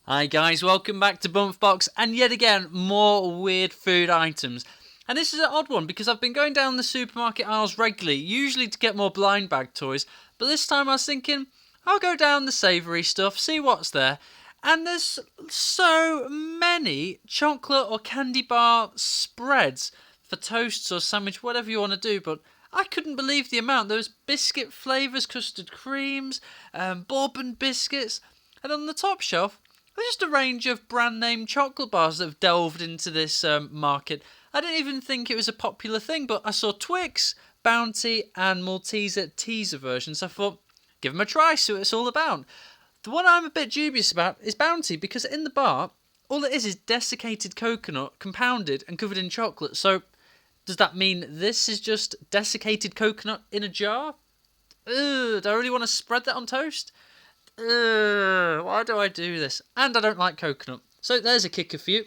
Hi guys, welcome back to Bumf Box, and yet again, more weird food items. And this is an odd one because I've been going down the supermarket aisles regularly, usually to get more blind bag toys, but this time I was thinking, I'll go down the savoury stuff, see what's there. And there's so many chocolate or candy bar spreads for toasts or sandwich, whatever you want to do, but I couldn't believe the amount. There was biscuit flavours, custard creams, bourbon biscuits, and on the top shelf, there's just a range of brand name chocolate bars that have delved into this market. I didn't even think it was a popular thing, but I saw Twix, Bounty, and Malteser Teaser versions. So I thought, give them a try, see what it's all about. The one I'm a bit dubious about is Bounty, because in the bar, all it is desiccated coconut, compounded and covered in chocolate. So, does that mean this is just desiccated coconut in a jar? Ugh, do I really want to spread that on toast? Why do I do this? And I don't like coconut. So there's a kicker for you.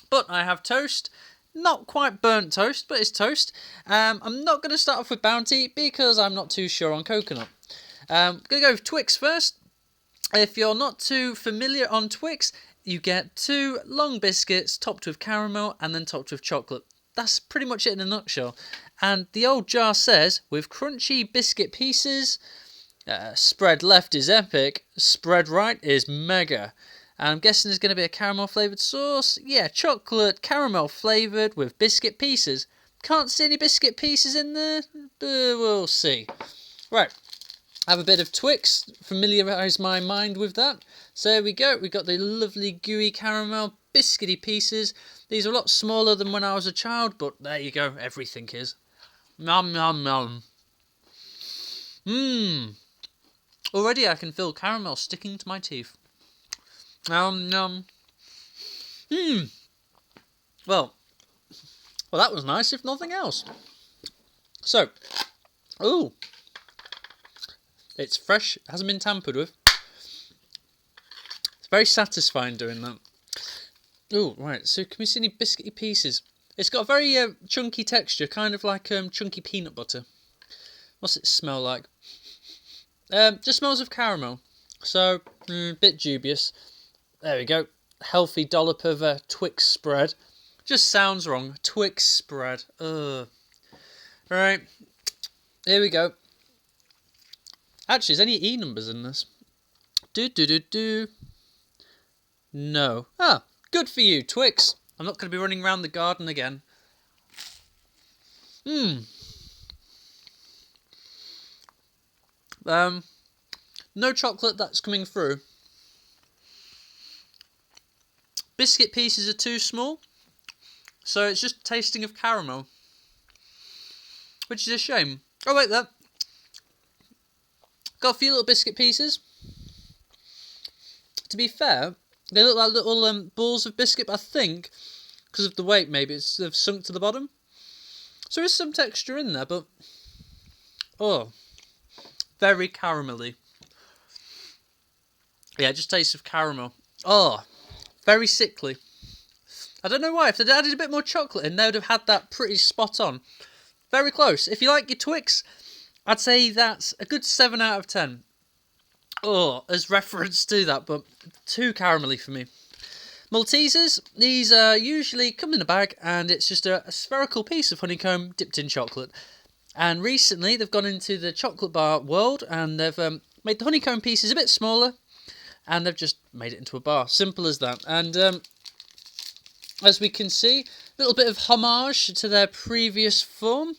But I have toast. Not quite burnt toast, but it's toast. I'm not going to start off with Bounty because I'm not too sure on coconut. I'm going to go with Twix first. If you're not too familiar on Twix, you get 2 long biscuits topped with caramel and then topped with chocolate. That's pretty much it in a nutshell. And the old jar says, with crunchy biscuit pieces... spread left is epic, spread right is mega. And I'm guessing there's going to be a caramel flavoured sauce. Yeah, chocolate caramel flavoured with biscuit pieces. Can't see any biscuit pieces in there, but we'll see. Right, have a bit of Twix, familiarise my mind with that. So there we go, we've got the lovely gooey caramel biscuity pieces. These are a lot smaller than when I was a child, but there you go, everything is. Nom nom nom. Mmm. Already I can feel caramel sticking to my teeth. Well, that was nice, if nothing else. So, ooh, it's fresh, hasn't been tampered with. It's very satisfying doing that. Ooh, right, so can we see any biscuity pieces? It's got a very chunky texture, kind of like chunky peanut butter. What's it smell like? Just smells of caramel, so bit dubious. There we go, healthy dollop of Twix spread. Just sounds wrong, Twix spread. Ugh. Right, here we go. Actually, is any E numbers in this? No. Ah, good for you, Twix. I'm not going to be running around the garden again. No chocolate that's coming through. Biscuit pieces are too small, so it's just tasting of caramel, which is a shame. Oh wait, there. Got a few little biscuit pieces. To be fair, they look like little balls of biscuit, but I think, because of the weight maybe, they've sunk to the bottom. So there is some texture in there, but... oh... very caramelly. Yeah, it just tastes of caramel. Oh, very sickly. I don't know why. If they'd added a bit more chocolate in, they would have had that pretty spot on. Very close. If you like your Twix, I'd say that's a good 7 out of 10. Oh, as reference to that, but too caramelly for me. Maltesers, these usually come in a bag, and it's just a spherical piece of honeycomb dipped in chocolate. And recently, they've gone into the chocolate bar world, and they've made the honeycomb pieces a bit smaller, and they've just made it into a bar. Simple as that. And as we can see, a little bit of homage to their previous form.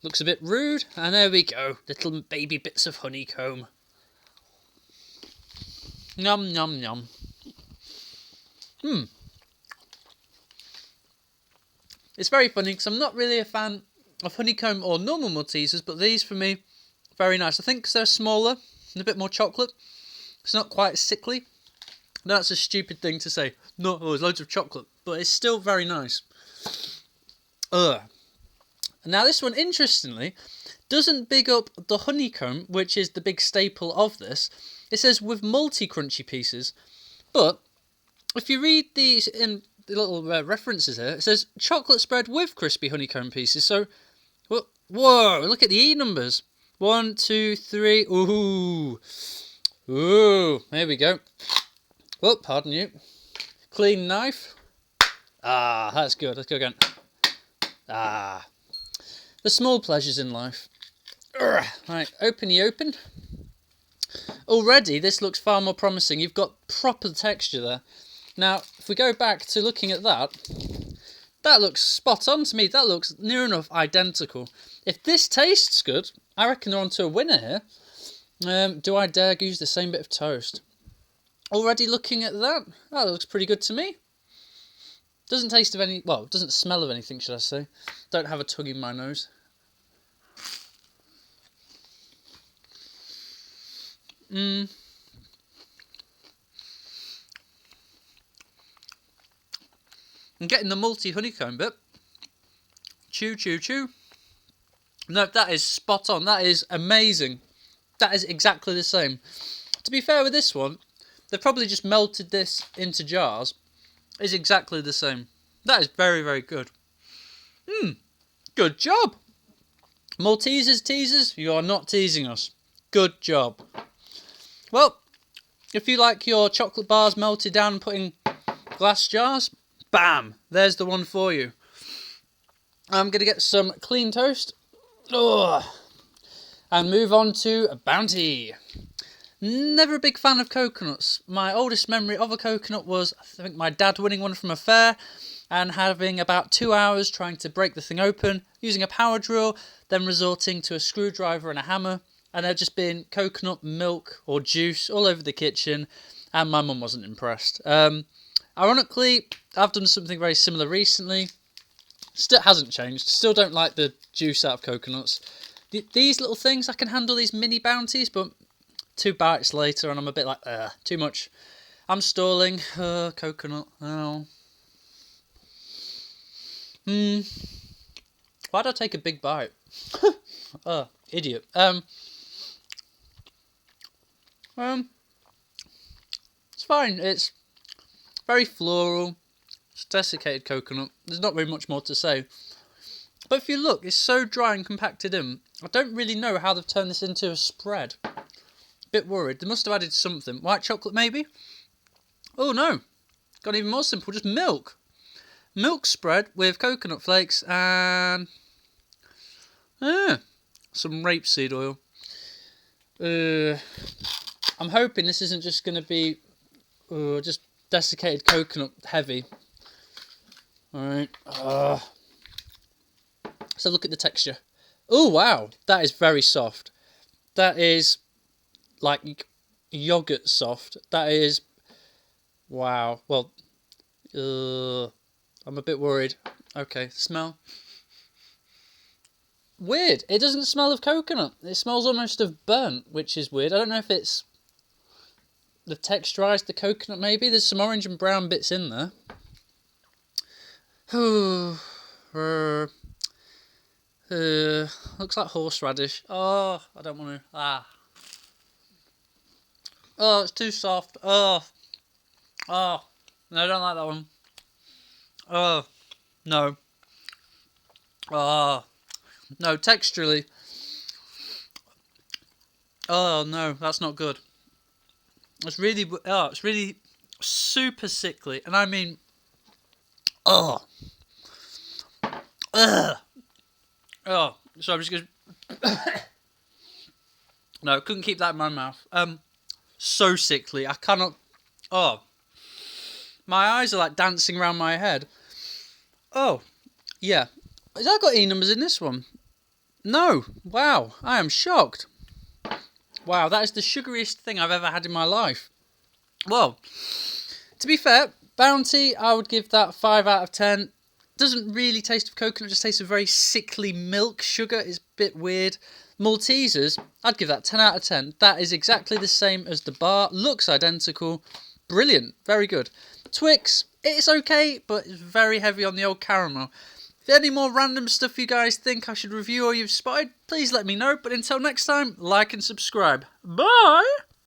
Looks a bit rude. And there we go. Little baby bits of honeycomb. Nom, nom, nom. It's very funny, because I'm not really a fan of honeycomb or normal Maltesers, but these for me, very nice. I think because they're smaller and a bit more chocolate, it's not quite as sickly. That's a stupid thing to say. No, oh, there's loads of chocolate, but it's still very nice. Now this one, interestingly, doesn't big up the honeycomb, which is the big staple of this. It says with multi-crunchy pieces, but if you read these in the little references here, it says chocolate spread with crispy honeycomb pieces. So, whoa, look at the E numbers. 1, 2, 3, ooh, there we go. Oh, pardon you. Clean knife. Ah, that's good. Let's go again. Ah. The small pleasures in life. Urgh. Right, open. Already, this looks far more promising. You've got proper texture there. Now, if we go back to looking at that, that looks spot on to me. That looks near enough identical. If this tastes good, I reckon we're on to a winner here. Do I dare use the same bit of toast? Already looking at that, that looks pretty good to me. Doesn't taste of any, well, doesn't smell of anything, should I say. Don't have a tug in my nose. I'm getting the malty honeycomb bit. Chew, chew, chew. No, that is spot on. That is amazing. That is exactly the same. To be fair with this one, they've probably just melted this into jars. It's exactly the same. That is very, very good. Good job. Maltesers Teasers, you are not teasing us. Good job. Well, if you like your chocolate bars melted down and put in glass jars, bam, there's the one for you. I'm going to get some clean toast. And move on to Bounty. Never a big fan of coconuts. My oldest memory of a coconut was, I think, my dad winning one from a fair and having about 2 hours trying to break the thing open, using a power drill, then resorting to a screwdriver and a hammer, and there just being coconut milk or juice all over the kitchen, and my mum wasn't impressed. Ironically, I've done something very similar recently. Still hasn't changed. Still don't like the juice out of coconuts. These little things, I can handle these mini Bounties, but 2 bites later and I'm a bit like, too much. I'm stalling. Coconut. Oh. Why'd I take a big bite? Idiot. It's fine. It's very floral. It's desiccated coconut. There's not very much more to say. But if you look, it's so dry and compacted in. I don't really know how they've turned this into a spread. Bit worried. They must have added something. White chocolate, maybe? Oh, no. Got even more simple. Just milk. Milk spread with coconut flakes and some rapeseed oil. I'm hoping this isn't just going to be just desiccated coconut heavy. Alright. So look at the texture. Oh, wow. That is very soft. That is like yogurt soft. That is... Wow. Well, I'm a bit worried. Okay, smell. Weird. It doesn't smell of coconut. It smells almost of burnt, which is weird. I don't know if it's... They've texturised the coconut, maybe. There's some orange and brown bits in there. Looks like horseradish. Oh, I don't want to. Oh, it's too soft. Oh, no, I don't like that one. Oh, no. Oh, no, texturally. Oh, no, that's not good. It's really super sickly. And I mean, so I'm just going to... No, I couldn't keep that in my mouth. So sickly. I cannot... My eyes are like dancing around my head. Oh, yeah. Has that got E numbers in this one? No. Wow, I am shocked. Wow, that is the sugariest thing I've ever had in my life. Well, to be fair, Bounty, I would give that 5 out of 10. Doesn't really taste of coconut, just tastes of very sickly milk. Sugar is a bit weird. Maltesers, I'd give that 10 out of 10. That is exactly the same as the bar. Looks identical. Brilliant. Very good. Twix, it's okay, but it's very heavy on the old caramel. If any more random stuff you guys think I should review or you've spotted, please let me know. But until next time, like and subscribe. Bye!